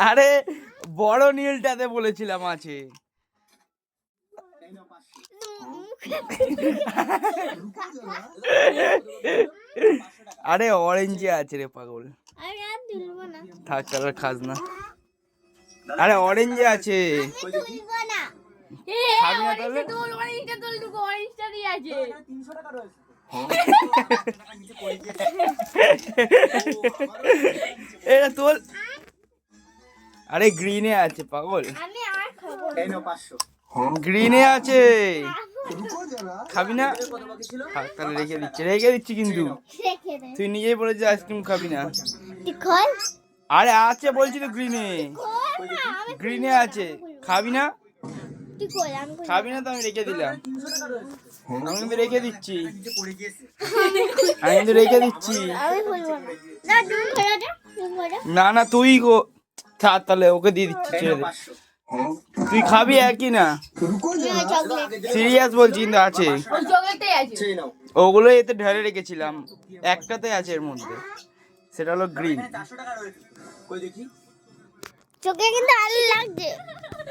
আরে বড় নীলটাতে বলেছিলাম আছে। আরে অরেঞ্জে আছে রে পাগল, থাক কালার খাস না। আরে অরেঞ্জে আছে, খাবি না তাহলে? এটা তোর, আরে গ্রিনে আছে পাগল, গ্রিনে আছে, খাবি না? তাহলে রেখে দিচ্ছি কিন্তু তুই নিজেই বলেছিস আইসক্রিম খাবি না। আরে আছে বলছি তো, গ্রিনে আছে, খাবি না? খাবি না তো আমি রেখে দিলাম, আমি কিন্তু রেখে দিচ্ছি, আমি কিন্তু রেখে দিচ্ছি। না না তুই গো, তাহলে ওকে দিয়ে দিচ্ছি, ছেড়ে দে। তুই খাবি একই না, সিরিয়াস বলছি, কিন্তু আছে ওগুলো এতে ঢেলে রেখেছিলাম, একটাতে আছে এর মধ্যে, সেটা হলো গ্রিন। চোখে কিন্তু আলো লাগছে।